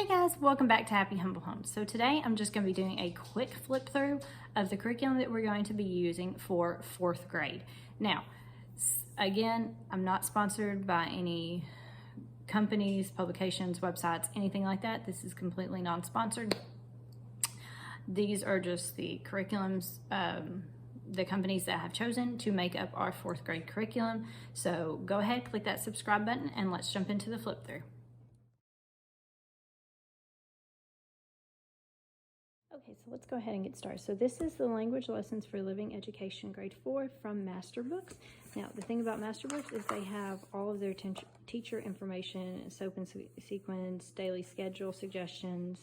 Hey guys, welcome back to Happy Humble Homes. So today I'm just going to be doing a quick flip through of the curriculum that we're going to be using for 4th grade. Now, again, I'm not sponsored by any companies, publications, websites, anything like that. This is completely non-sponsored. These are just the curriculums, the companies that have chosen to make up our 4th grade curriculum. So go ahead, click that subscribe button, and let's jump into the flip through. Okay, so let's go ahead and get started. So this is the Language Lessons for Living Education Grade 4 from Masterbooks. Now, the thing about Masterbooks is they have all of their teacher information, SOAP and sequence, daily schedule suggestions,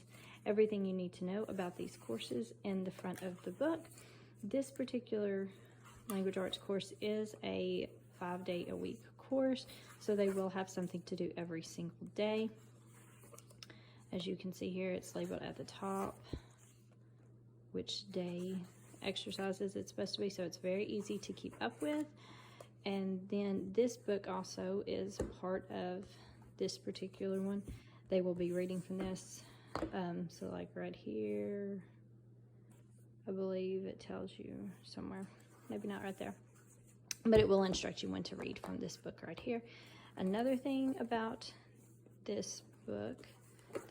everything you need to know about these courses in the front of the book. This particular language arts course is a 5-day-a-week course, so they will have something to do every single day. As you can see here, it's labeled at the top which day exercises it's supposed to be, so it's very easy to keep up with. And then this book also is part of this particular one. They will be reading from this. So like right here, I believe it tells you somewhere, maybe not right there, but it will instruct you when to read from this book right here. Another thing about this book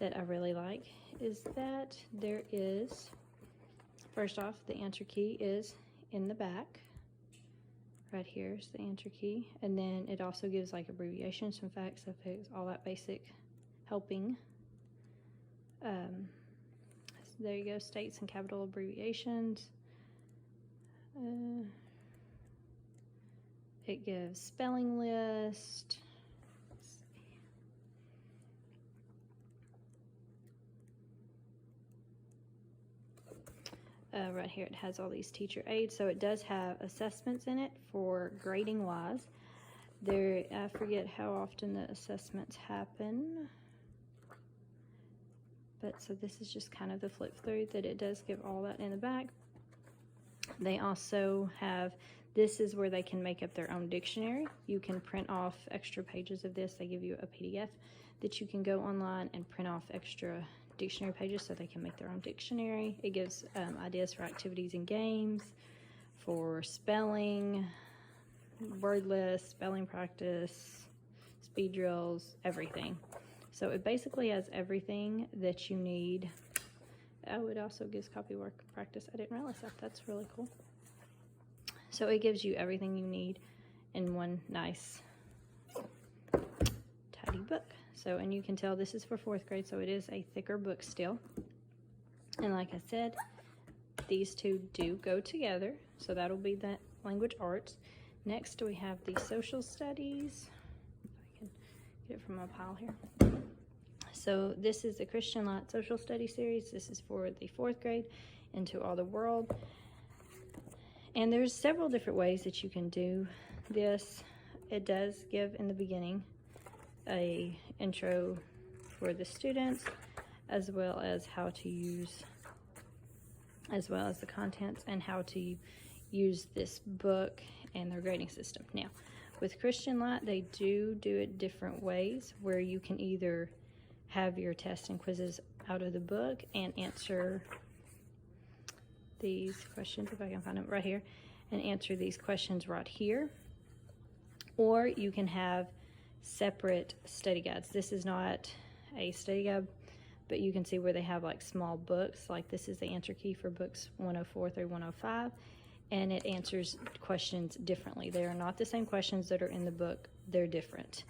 that I really like is that there is, first off, the answer key is in the back. Right here is the answer key. And then it also gives like abbreviations, some facts, suffix, all that basic helping. So there you go, states and capital abbreviations. It gives spelling list. Right here it has all these teacher aids, so it does have assessments in it for grading wise. There, I forget how often the assessments happen, but so this is just kind of the flip through that it does give all that in the back. They also have, this is where they can make up their own dictionary. You can print off extra pages of this. They give you a PDF that you can go online and print off extra dictionary pages so they can make their own dictionary. It gives ideas for activities and games, for spelling, word lists, spelling practice, speed drills, everything. So it basically has everything that you need. Oh, it also gives copy work practice. I didn't realize that. That's really cool. So it gives you everything you need in one nice, tidy book. So, and you can tell this is for 4th grade, so it is a thicker book still. And like I said, these two do go together, so that'll be that language arts. Next, we have the social studies. I can get it from my pile here. So this is the Christian Light Social Study Series. This is for the 4th grade, Into All the World. And there's several different ways that you can do this. It does give in the beginning a intro for the students, as well as how to use, as well as the contents and how to use this book and their grading system. Now, with Christian Light, they do it different ways, where you can either have your tests and quizzes out of the book and answer these questions, if I can find them right here, and answer these questions right here, or you can have separate study guides. This is not a study guide, but you can see where they have like small books, like this is the answer key for books 104 through 105, and it answers questions differently. They are not the same questions that are in the book, they're different.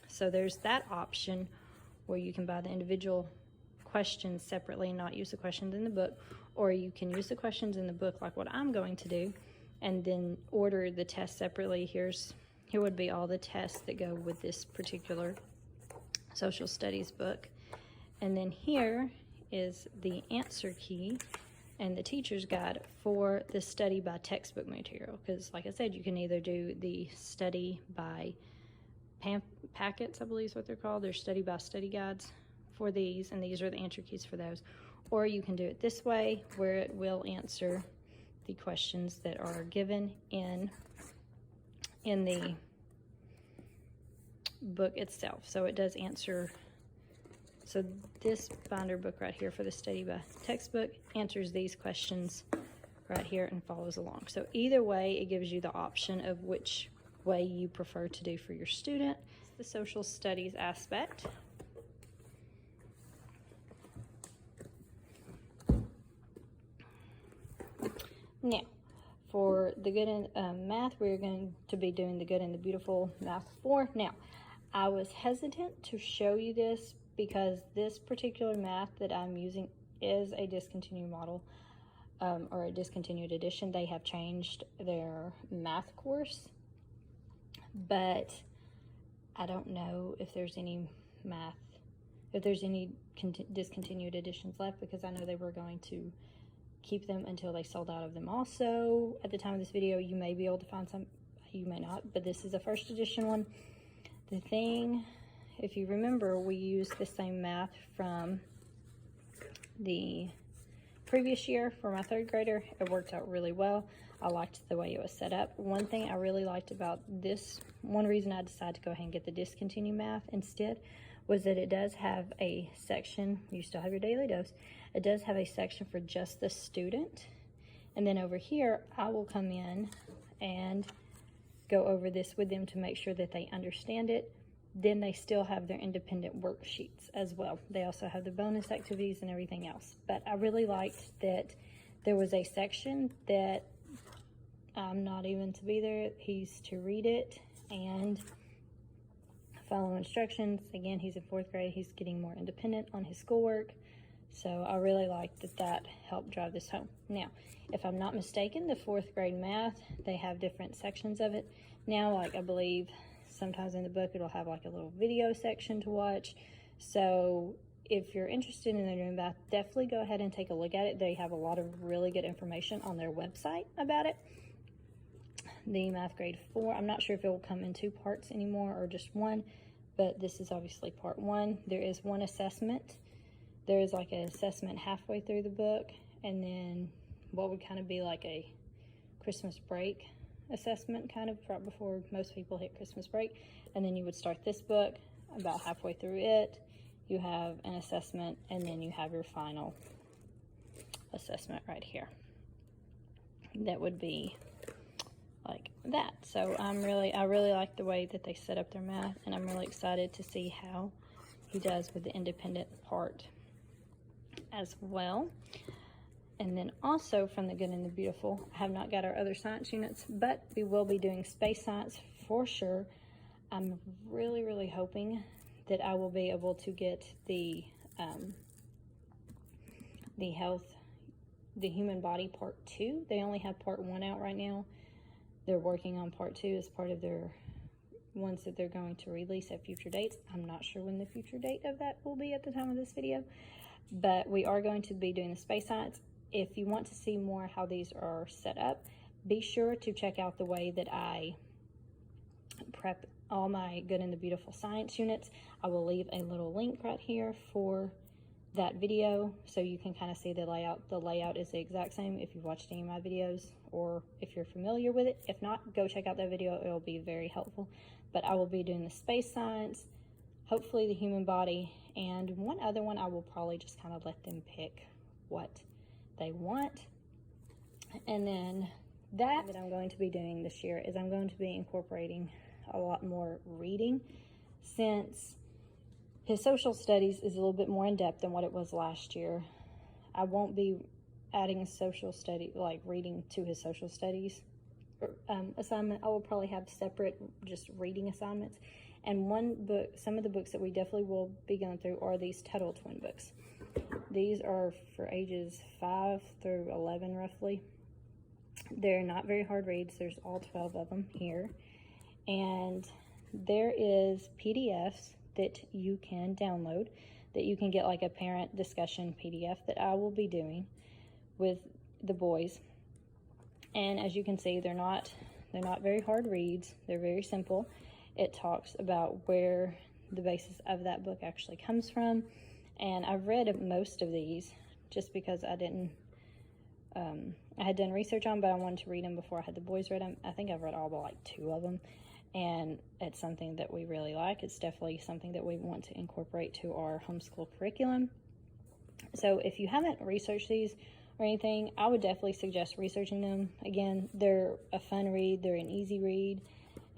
So there's that option where you can buy the individual questions separately and not use the questions in the book, or you can use the questions in the book like what I'm going to do, and then order the tests separately. Here would be all the tests that go with this particular social studies book. And then here is the answer key and the teacher's guide for the study by textbook material. Because like I said, you can either do the study by packets, I believe is what they're called. They're study by study guides for these, and these are the answer keys for those. Or you can do it this way, where it will answer the questions that are given in the book itself. So it does answer So this binder book right here for the Study by Textbook answers these questions right here and follows along. So either way, it gives you the option of which way you prefer to do for your student. The social studies aspect. Now, for the good in math, we're going to be doing the good and the beautiful math 4. Now, I was hesitant to show you this because this particular math that I'm using is a discontinued model or a discontinued edition. They have changed their math course, but I don't know if there's any discontinued editions left, because I know they were going to keep them until they sold out of them. Also, at the time of this video, you may be able to find some, you may not, but this is a first edition one. The thing, if you remember, we used the same math from the previous year for my 3rd grader. It worked out really well. I liked the way it was set up. One thing I really liked about this, one reason I decided to go ahead and get the discontinued math instead, was that it does have a section, you still have your daily dose, it does have a section for just the student. And then over here, I will come in and go over this with them to make sure that they understand it. Then they still have their independent worksheets as well. They also have the bonus activities and everything else. But I really liked that there was a section that I'm not even to be there. He's to read it and follow instructions. Again, he's in 4th grade. He's getting more independent on his schoolwork. So I really like that that helped drive this home. Now, if I'm not mistaken, the 4th grade math, they have different sections of it. Now, like I believe sometimes in the book, it'll have like a little video section to watch. So if you're interested in their math, definitely go ahead and take a look at it. They have a lot of really good information on their website about it. The math grade 4, I'm not sure if it will come in 2 parts anymore or just 1, but this is obviously part 1. There is 1 assessment. There is like an assessment halfway through the book, and then what would kind of be like a Christmas break assessment, kind of right before most people hit Christmas break. And then you would start this book about halfway through it. You have an assessment, and then you have your final assessment right here. That would be like that. So I really like the way that they set up their math, and I'm really excited to see how he does with the independent part as well. And then also from the good and the beautiful, I have not got our other science units, but we will be doing space science for sure. I'm really hoping that I will be able to get the human body part 2. They only have part 1 out right now. They're working on part 2 as part of their ones that they're going to release at future dates. I'm not sure when the future date of that will be at the time of this video, but we are going to be doing the space science. If you want to see more how these are set up, be sure to check out the way that I prep all my good and the beautiful science units. I will leave a little link right here for that video so you can kind of see the layout. The layout is the exact same if you've watched any of my videos or if you're familiar with it. If not, go check out that video. It will be very helpful. But I will be doing the space science, hopefully the human body, and one other one I will probably just kind of let them pick what they want. And then that I'm going to be doing this year is I'm going to be incorporating a lot more reading, since his social studies is a little bit more in depth than what it was last year. I won't be adding a social study, like reading to his social studies assignment. I will probably have separate just reading assignments. And one book, some of the books that we definitely will be going through are these Tuttle Twin books. These are for ages 5 through 11 roughly. They're not very hard reads. There's all 12 of them here. And there is PDFs that you can download, that you can get like a parent discussion PDF that I will be doing with the boys. And as you can see, they're not very hard reads. They're very simple. It talks about where the basis of that book actually comes from. And I've read most of these just because I didn't, I had done research on, but I wanted to read them before I had the boys read them. I think I've read all but like 2 of them. and it's something that we really like. It's definitely something that we want to incorporate to our homeschool curriculum. So if you haven't researched these or anything, I would definitely suggest researching them. Again, they're a fun read, they're an easy read,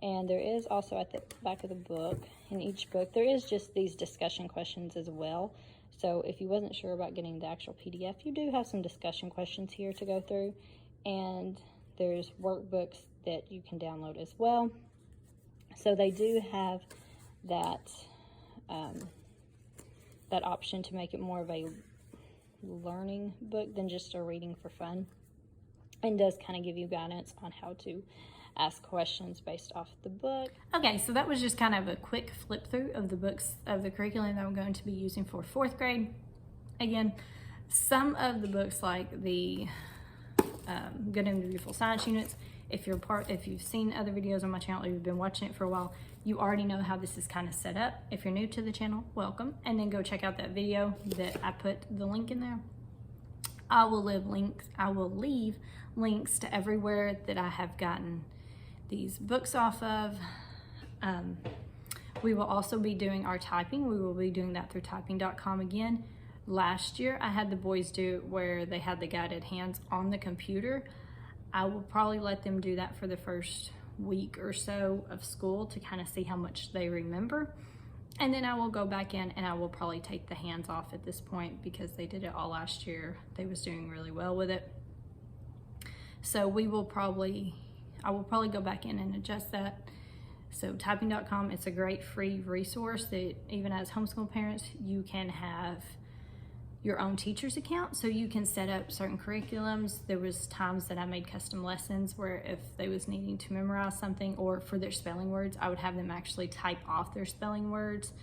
and there is also at the back of the book, in each book, there is just these discussion questions as well. So if you wasn't sure about getting the actual PDF, you do have some discussion questions here to go through, and there's workbooks that you can download as well. So they do have that that option to make it more of a learning book than just a reading for fun, and does kind of give you guidance on how to ask questions based off the book. Okay, so that was just kind of a quick flip through of the books of the curriculum that I'm going to be using for 4th grade. Again, some of the books, like the Good and Beautiful Science units, if you've seen other videos on my channel, or you've been watching it for a while, you already know how this is kind of set up. If you're new to the channel, welcome, and then go check out that video that I put the link in there. I will leave links to everywhere that I have gotten these books off of. We will also be doing our typing. We will be doing that through typing.com again. Last year, I had the boys do it where they had the guided hands on the computer. I will probably let them do that for the first week or so of school to kind of see how much they remember. And then I will go back in and I will probably take the hands off at this point, because they did it all last year. They was doing really well with it. So I will probably go back in and adjust that. So typing.com, it's a great free resource that even as homeschool parents, you can have your own teacher's account, so you can set up certain curriculums. There was times that I made custom lessons where if they was needing to memorize something, or for their spelling words, I would have them actually type off their spelling words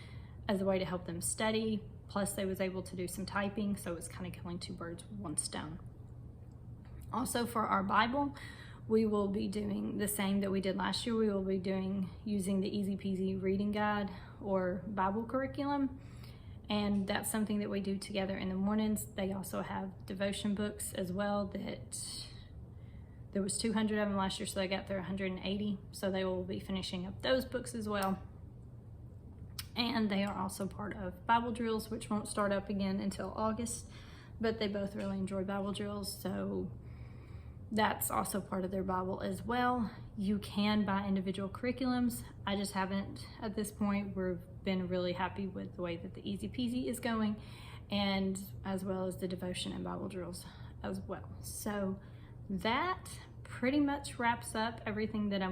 as a way to help them study. Plus they was able to do some typing, so it's kind of killing 2 birds with 1 stone. Also for our Bible, we will be doing the same that we did last year. We will be using the Easy Peasy reading guide or Bible curriculum. And that's something that we do together in the mornings. They also have devotion books as well, that there was 200 of them last year, so they got their 180. So they will be finishing up those books as well. And they are also part of Bible drills, which won't start up again until August, but they both really enjoy Bible drills, so that's also part of their Bible as well. You can buy individual curriculums. I just haven't at this point. We've been really happy with the way that the Easy Peasy is going, and as well as the devotion and Bible drills as well. So that pretty much wraps up everything that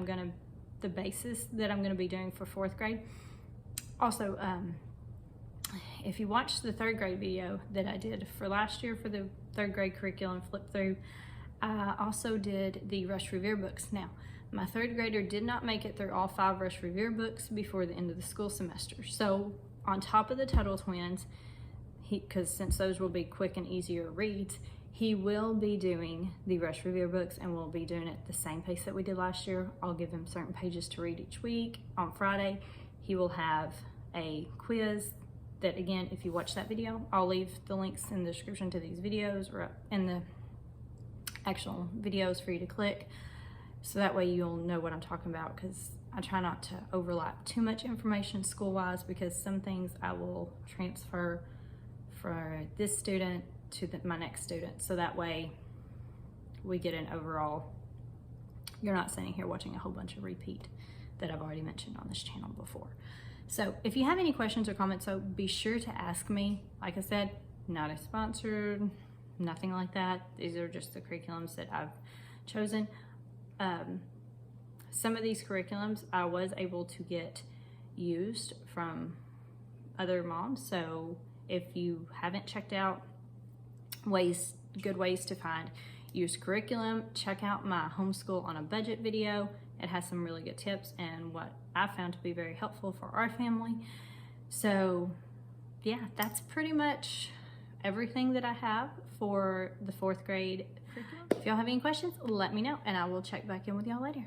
the basis that I'm gonna be doing for 4th grade. Also, if you watched the 3rd grade video that I did for last year for the 3rd grade curriculum flip through, I also did the Rush Revere books. Now, my 3rd grader did not make it through all 5 Rush Revere books before the end of the school semester. So on top of the Tuttle Twins, because since those will be quick and easier reads, he will be doing the Rush Revere books, and we'll be doing it the same pace that we did last year. I'll give him certain pages to read each week. On Friday, he will have a quiz that, again, if you watch that video, I'll leave the links in the description to these videos or in the actual videos for you to click, so that way you'll know what I'm talking about, because I try not to overlap too much information school-wise, because some things I will transfer for this student to my next student, so that way we get an overall, you're not sitting here watching a whole bunch of repeat that I've already mentioned on this channel before. So if you have any questions or comments, so be sure to ask me. Like I said, not a sponsored, nothing like that. These are just the curriculums that I've chosen. Some of these curriculums I was able to get used from other moms. So if you haven't checked out good ways to find used curriculum, check out my Homeschool on a Budget video. It has some really good tips and what I found to be very helpful for our family. So yeah, that's pretty much everything that I have for the 4th grade curriculum. If y'all have any questions, let me know and I will check back in with y'all later.